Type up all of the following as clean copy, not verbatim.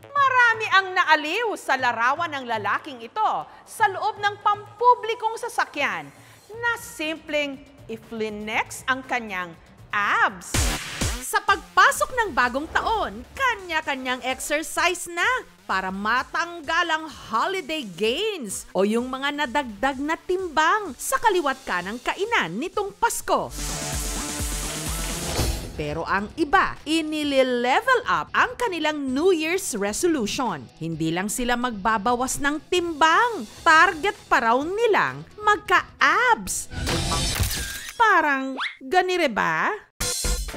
Marami ang naaliw sa larawan ng lalaking ito sa loob ng pampublikong sasakyan na simpleng i-flex ang kanyang abs. Sa pagpasok ng bagong taon, kanya-kanyang exercise na para matanggal ang holiday gains o yung mga nadagdag na timbang sa kaliwat kanang kainan nitong Pasko. Pero ang iba, inile-level up ang kanilang New Year's resolution. Hindi lang sila magbabawas ng timbang, target pa raw nilang magka-abs. Parang ganire ba?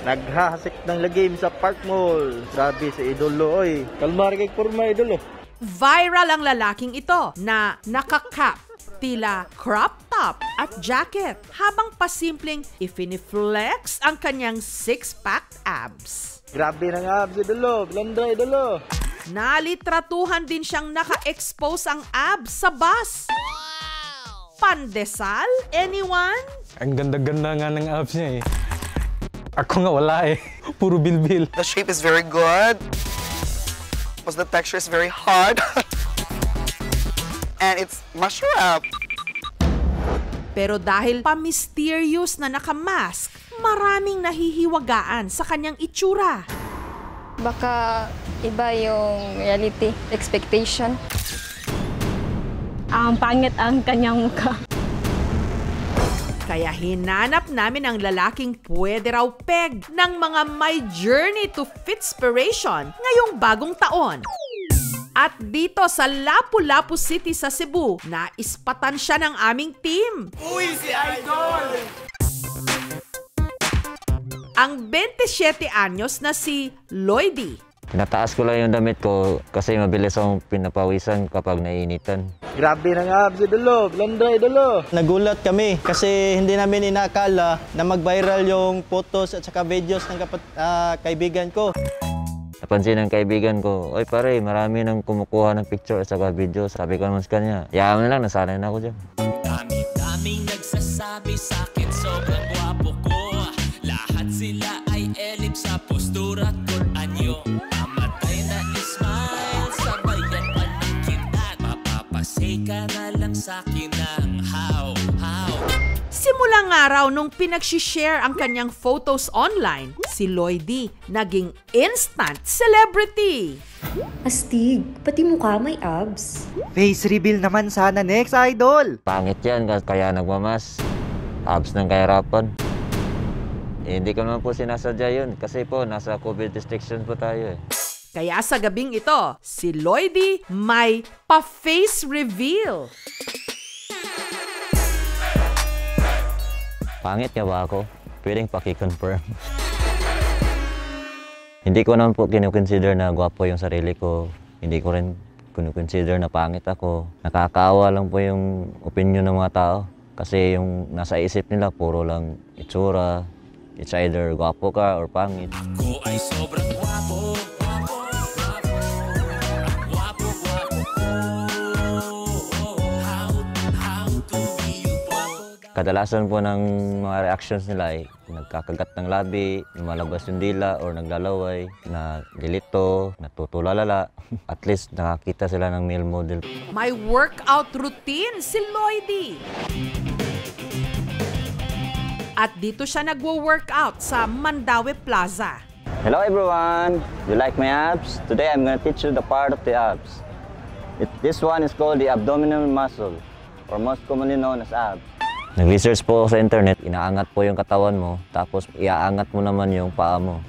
Naghahasik ng lagim sa Park Mall. Grabe si Idolo, oy. Kalmar kay kurma, Idolo. Viral ang lalaking ito na nakakap, tila crop top at jacket habang pasimpleng ifiniflex ang kanyang six-pack abs. Grabe ng abs, Idolo. Blanda, Idolo. Nalitratuhan din siyang naka-expose ang abs sa bus. Pandesal? Anyone? Ang ganda-ganda nga ng abs niya eh. Ako nga wala eh. Puro bilbil. The shape is very good. Plus the texture is very hard. And it's masarap. Pero dahil pa-mysterious na nakamask, maraming nahihiwagaan sa kanyang itsura. Baka iba yung reality expectation. Ang pangit ang kanyang mukha. Kaya hinanap namin ang lalaking pwede raw peg ng mga may journey to fitspiration ngayong bagong taon. At dito sa Lapu-Lapu City sa Cebu, naispatan siya ng aming team. Uy, si Idol! Ang 27 anyos na si Lloydie. Pinataas ko lang yung damit ko kasi mabilis akong pinapawisan kapag naiinitan. Grabe ng abs, Idolo. Blanda, Idolo. Nagulat kami kasi hindi namin inaakala na mag-viral yung photos at saka videos ng kaibigan ko. Napansin ng kaibigan ko, "Oy pare, marami nang kumukuha ng picture at saka video." Sabi ko naman sa kanya, "Yaman lang, nasanay na ako dyan." Dami-daming nagsasabi sa'kin sobrang gwapo ko. Lahat sila ay elib sa postura at good anyo. Mamatay na ismile, sabayan pa ng kinat. Mapapasay ka na lang sa'kin ng how. Simula nga raw nung pinagsishare ang kanyang photos online, si Lloydie naging instant celebrity. Astig, pati mukha may abs. Face reveal naman sana next, Idol. Pangit yan kaya nagmamas. Abs ng kahirapan. Hindi ko naman po sinasadya yun kasi po nasa COVID restrictions po tayo eh. Kaya sa gabing ito, si Lloydie may pa-face reveal. Pangit nga ba ako? Pwedeng paki-confirm. Hindi ko naman po kinukonsider na gwapo yung sarili ko. Hindi ko rin kinukonsider na pangit ako. Nakakaawa lang po yung opinion ng mga tao. Kasi yung nasa isip nila, puro lang itsura. It's either gwapo ka or pangit. Ako ay sobrang gwapo. Kadalasan po ng mga reactions nila ay nagkakagat ng labi, lumalabas yung dila or naglalaway, na dilito, natutulalala. At least nakakita sila ng male model. May workout routine si Lloydie. At dito siya nagwo-workout sa Mandaue Plaza. Hello everyone! You like my abs? Today I'm gonna teach you the part of the abs. This one is called the abdominal muscle, or most commonly known as abs. Nag-research po ako sa internet, inaangat po yung katawan mo, tapos iaangat mo naman yung paa mo,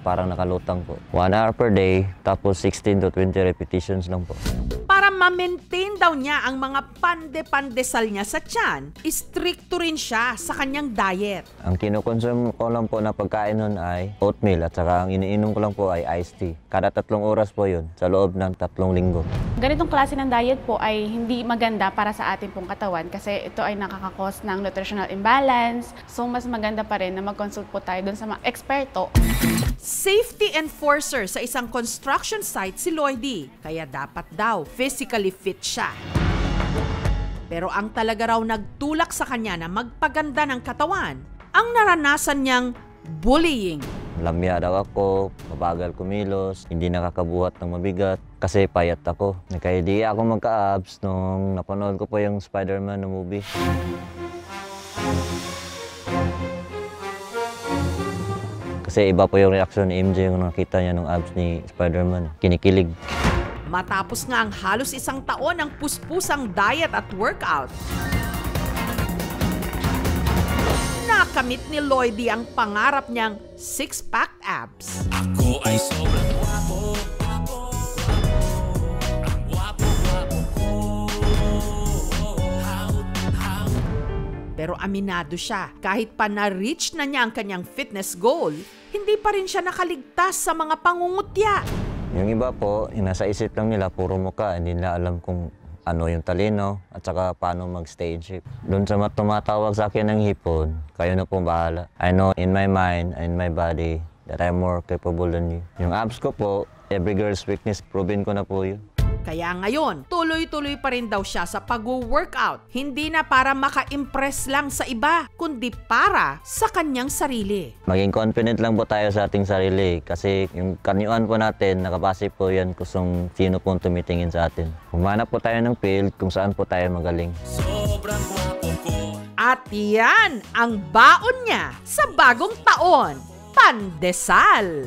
parang nakalutang po. 1 hour per day, tapos 16 to 20 repetitions lang po. Para ma-maintain daw niya ang mga pande-pandesal niya sa tiyan, stricto rin siya sa kanyang diet. Ang kinukonsume ko lang po na pagkain nun ay oatmeal at saka ang iniinom ko lang po ay iced tea. Kada 3 oras po yun, sa loob ng 3 linggo. Ganitong klase ng diet po ay hindi maganda para sa ating pong katawan kasi ito ay nakakakos ng nutritional imbalance. So mas maganda pa rin na mag-consult po tayo dun sa mga eksperto. Safety enforcer sa isang construction site si Lloydie, kaya dapat daw physically fit siya. Pero ang talaga raw nagtulak sa kanya na magpaganda ng katawan, ang naranasan niyang bullying lamya daw ako, mabagal kumilos, hindi nakakabuhat ng mabigat kasi payat ako. Nagka-idea ako magka-abs nung napanood ko po yung Spider-Man na movie. Kasi iba po yung reaksyon ni MJ yung nakita niya ng abs ni Spider-Man. Kinikilig. Matapos nga ang halos isang taon ng puspusang diet at workout, nakamit ni Lloydie ang pangarap niyang six-pack abs. Ako ay sobrang guwapo. Pero aminado siya, kahit pa na-reach na niya ang kanyang fitness goal, hindi pa rin siya nakaligtas sa mga pangungutya. Yung iba po, yung nasa isip lang nila, puro mukha, hindi nila alam kung ano yung talino at saka paano mag-stay in shape. Doon sa tumatawag sa akin ng hipon, kayo na po bahala. I know in my mind and my body that I'm more capable than you. Yung abs ko po, every girl's weakness, proven ko na po yun. Kaya ngayon, tuloy-tuloy pa rin daw siya sa pag-workout. Hindi na para maka-impress lang sa iba, kundi para sa kanyang sarili. Maging confident lang po tayo sa ating sarili kasi yung kanyuan po natin, nakabase po yan kung sino po tumitingin sa atin. Humanap po tayo ng field kung saan po tayo magaling. Sobrang guwapo ko. At yan ang baon niya sa bagong taon, pandesal.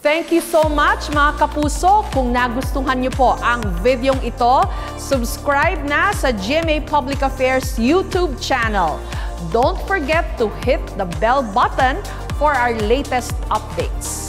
Thank you so much mga kapuso. Kung nagustuhan niyo po ang videong ito, subscribe na sa GMA Public Affairs YouTube channel. Don't forget to hit the bell button for our latest updates.